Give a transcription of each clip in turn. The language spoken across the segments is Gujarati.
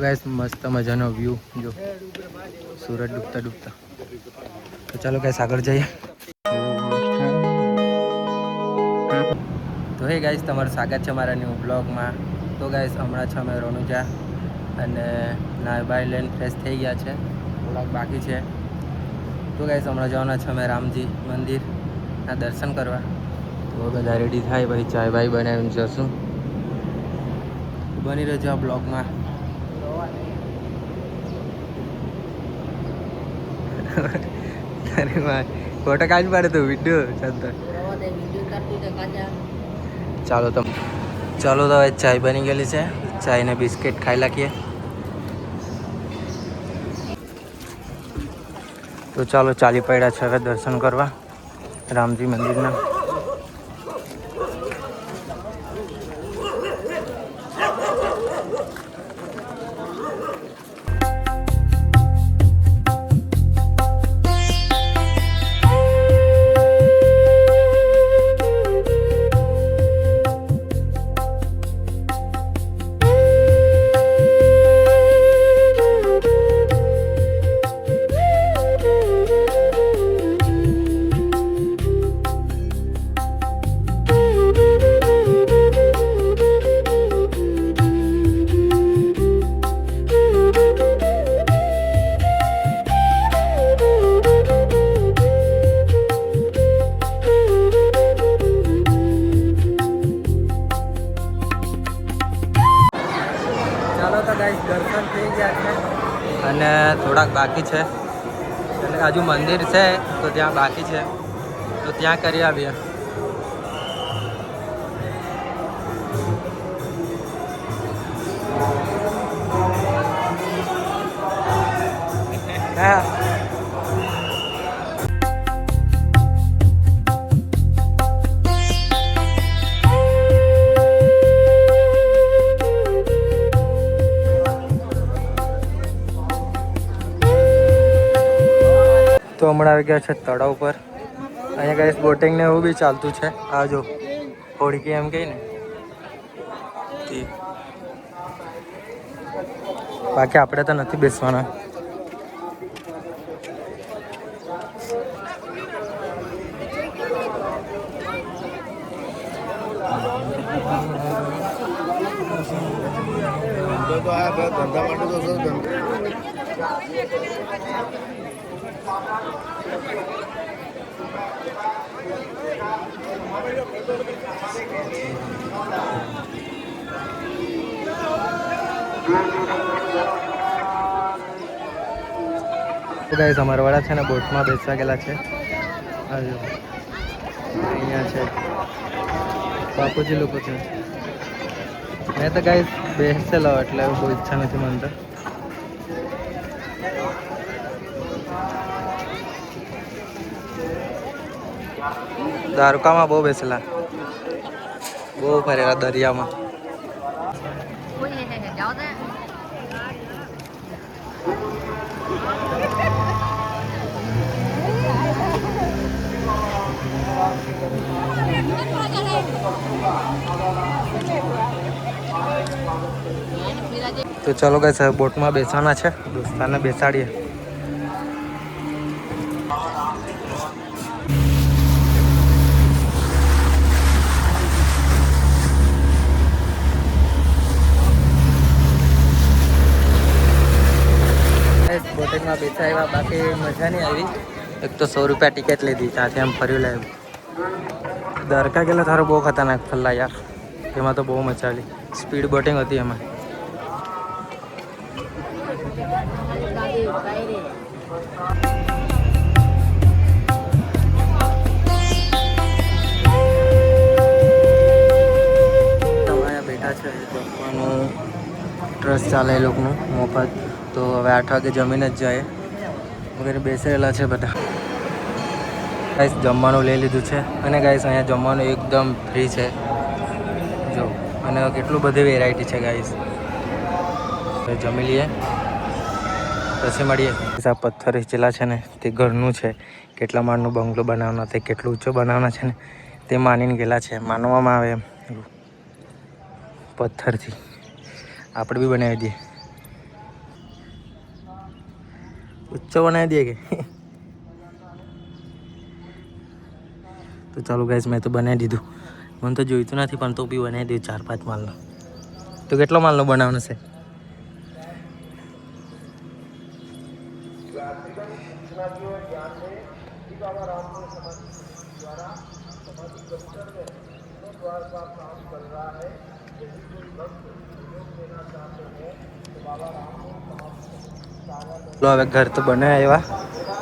ગાઈસ મસ્ત મજાનો વ્યૂ જો સૂરજ ડૂબતા ડૂબતા. તો ચાલો ગાઈસ આગળ જઈએ. તો હે ગાઈસ તમારું સ્વાગત છે મારા ન્યૂ બ્લોગમાં. તો ગાઈસ હમણાં છે અમે રણુજા અને નાય બાય લઈને ફ્રેશ થઈ ગયા છે, થોડાક બાકી છે. તો ગાઈસ હમણાં જવાના છે અમે રામજી મંદિરના દર્શન કરવા. તો બધા રેડી થાય ભાઈ, ચાય ભાઈ બનાવીને જશું. બની રહેજો આ બ્લોગમાં. અરે ભાઈ ફોટો કાઢી પાડે તો વિડીયો ચાલતો. ચાલો તો હવે ચાય બની ગયેલી છે, ચાય ને બિસ્કિટ ખાઈ નાખીએ. તો ચાલો ચાલી પડ્યા છે હવે દર્શન કરવા રામજી મંદિરના. દર્શન થઈ ગયા છે અને થોડાક બાકી છે, એટલે હજુ મંદિર છે તો ત્યાં બાકી છે, તો ત્યાં કરી આવીએ. હા તો હમણાં આવી ગયા છે તળાવ પર. અહીંયા ગાઈસ બોટિંગ ને એવું બી ચાલતું છે. આ જો હોડકી એમ કહી ને, બાકી આપણે તો નથી બેસવાના. ગાઈસ અમારા વાળા છે ને બોટમાં બેસવા ગયેલા છે. અહીંયા છે બાપુજી લોકો છે. મેં તો ગાઈસ બેસેલો એટલે બહુ ઈચ્છા નથી મને તો. દ્વારકામાં બહુ બેસેલા, બહુ ફરેલા દરિયામાં. તો ચાલો ગાઈસ બોટમાં બેસવાના છે, દોસ્તારને બેસાડીએ. બોટિંગમાં બેસા આવ્યા, બાકી મજા નહીં આવી. એક તો 100 રૂપિયા ટિકિટ લીધી, ત્યાંથી આમ ફરી લાવ્યું. દ્વારકા ગયેલા તારો બહુ ખતરનાક ફરલા યાર, એમાં તો બહુ મજા આવી. સ્પીડ બોટિંગ હતી એમાં. બેઠા છે જમવાનું ટ્રસ્ટ ચાલે એ લોકોનું મફત. તો હવે 8 વાગે જમીને જ જાય વગેરે બેસેલા છે બધા. ગાઈસ જમવાનું લઈ લીધું છે અને ગાઈસ અહીંયા જમવાનું એકદમ ફ્રી છે જો, અને કેટલું બધી વેરાયટી છે ગાઈસ. જમી લઈએ પછી મળીએ. આ પથ્થર હિચેલા છે ને તે ઘરનું છે. કેટલા માળનું બંગલો બનાવના, તે કેટલું ઊંચો બનાવના છે ને તે માનીને ગયેલા છે. માનવામાં આવે એમ પથ્થરથી આપણે બી બનાવી દઈએ. ઊંચો બનાવી દઈએ કે તો ચાલો ગાઈસ મેં તો બનાવી દીધું. મને તો જોઈતું નથી પણ તો બી બનાવી દઉં 4-5 માળનો. તો કેટલો માળનો બનાવવાનો છે? હવે ઘર તો બને આવ્યા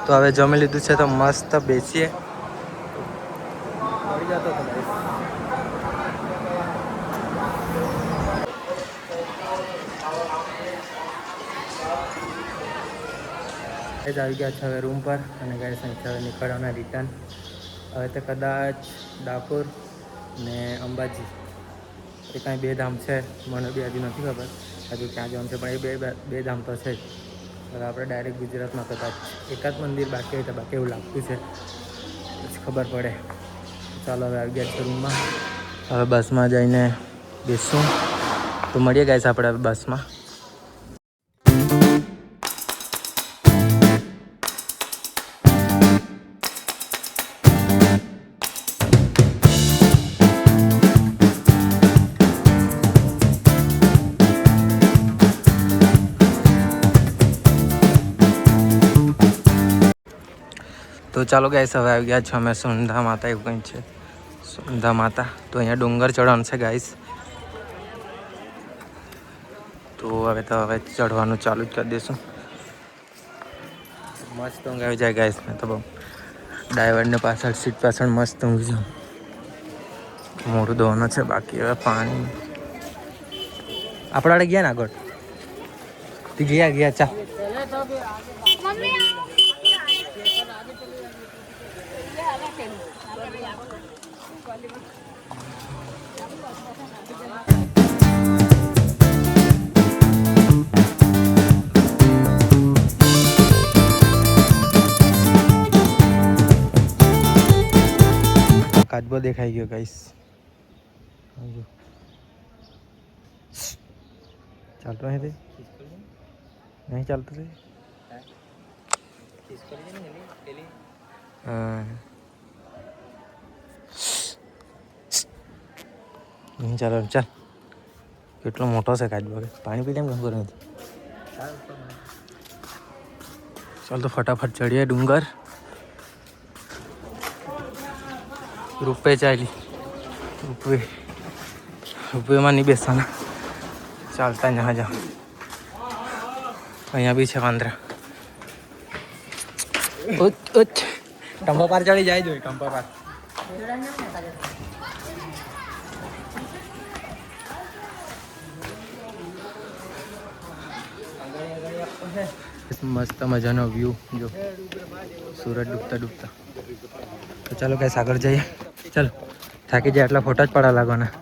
તો હવે જમી લીધું છે તો મસ્ત બેસીએ. આવી ગયા છે હવે રૂમ પર અને ગાઈસ હવે નીકળવાના રિટર્ન. હવે તો કદાચ ડાકોર ને અંબાજી એ કાંઈ 2 ધામ છે. મને બી હજુ નથી ખબર હજુ ક્યાં જવાનું છે પણ એ બે ધામ તો છે જ. હવે આપણે ડાયરેક્ટ ગુજરાતમાં કદાચ એકાદ મંદિર બાકી હોય તો બાકી એવું લાગતું છે પછી ખબર પડે. ચાલો હવે આવી ગયા છે રૂમમાં. હવે બસમાં જઈને બેસું તો મળીએ ગાઈસ આપણે હવે બસમાં. તો ચાલો ગાઈસ હવે આવી ગયા છે અમે સુંધા માતા એવું કંઈ છે. સુંધા માતા તો અહીંયા ડુંગર ચઢવાનું છે ગાઈસ. તો હવે ચઢવાનું ચાલુ જ કરી દઈશું. મસ્ત ઊંઘ આવી જાય ગાઈસ. મેં તો બહુ ડ્રાઈવરને પાછળ સીટ પાછળ મસ્ત ઊંઘી જાઉં. મોઢું ધોવાનું છે બાકી હવે પાણી આપણે ગયા ને આગળ ગયા ચા કાચબો દેખાઈ ગયો ગાઈસ. ચાલતો નથી નહીં ચાલતો છે. નહીં ચાલો ચાલ. કેટલો મોટો છે કાચબો. પાણી પી કેમ ખબર નથી. ચાલ તો ફટાફટ ચડીએ ડુંગર. રૂપે ચાલી રૂપેમાં નહીં બેસવાના ચાલતા જहाँ જા. અહીંયા બી છે વાંદરા. ટંપા પાર ચડી જાય જોઈએ. ટંપા પાર મસ્ત મજાનો વ્યૂ જો સુરત ડૂબતા ડૂબતા. તો ચાલો કઈ આગળ જઈએ. ચાલો થાકી જાય એટલા ફોટા જ પાડા લાગવાના.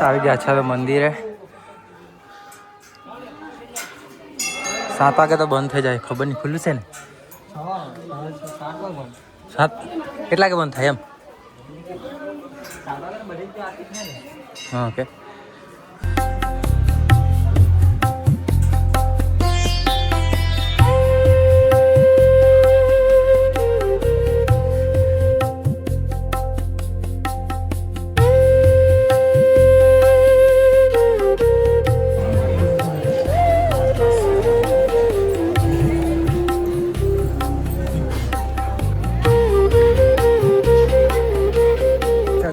આવી ગયા છે હવે મંદિરે. 7 વાગે તો બંધ થઈ જાય. ખબર નહીં ખુલ્લું છે ને 7 કેટલા કે બંધ થાય એમ. હા ઓકે.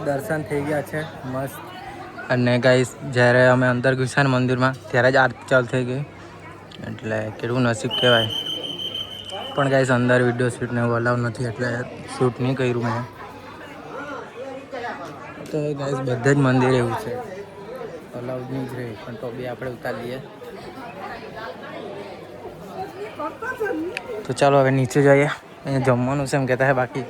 દર્શન થઈ ગયા છે મસ્ત. અને ગાઈસ જ્યારે અમે અંદર ઘૂસ્યા ને મંદિરમાં ત્યારે જ આરતી ચાલુ થઈ ગઈ. એટલે કેટલું નસીબ કહેવાય. પણ ગાઈસ અંદર વિડીયો શૂટને એવું અલાઉ નથી એટલે શૂટ નહીં કર્યું મેં. તો ગાઈસ બધા જ મંદિર એવું છે અલાઉડ નહીં જ રહે પણ તો બી આપણે ઉતારી લઈએ. તો ચાલો હવે નીચે જઈએ. અહીંયા જમવાનું છે એમ કહેતા હે બાકી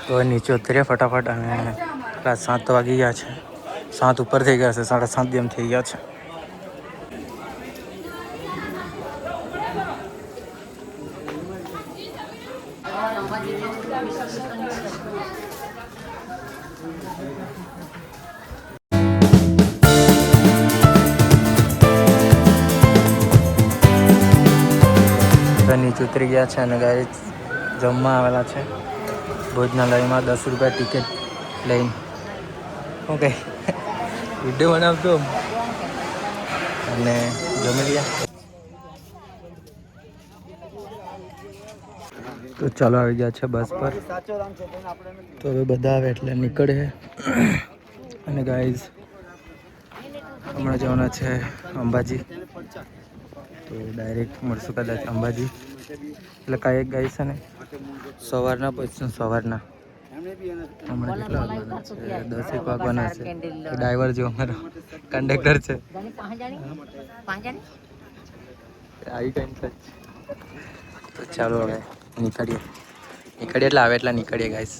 તો નીચે ઉતરીએ ફટાફટ. અને રાત 7 વાગી ગયા છે 7 ઉપર થઈ ગયા છે, 7:30 જેમ થઈ ગયા છે. નીચે ઉતરી ગયા છે અને ગાઈસ જમવા આવેલા છે ભોજનાલયમાં. 10 રૂપિયા ટિકિટ લઈને ઓકે વિડીયો બનાવતો અને જમી ગયા. તો ચાલો આવી ગયા છે બસ પર. તો હવે બધા આવે એટલે નીકળે. અને ગાઈઝ હમણાં જવાના છે અંબાજી. તો ડાયરેક્ટ મળશું કદાચ અંબાજી. એટલે કાંઈ ગાઈસ છે ને સવારના પહોંચશું. સવારના હમણાં કેટલા વાગવાના છે? 10 વાગવાના છે. ડ્રાઈવર જો અમારો કંડક્ટર છે આવી ટાઈમ છે. તો ચાલો હવે નીકળીએ એટલે આવે એટલે નીકળીએ ગાઈસ.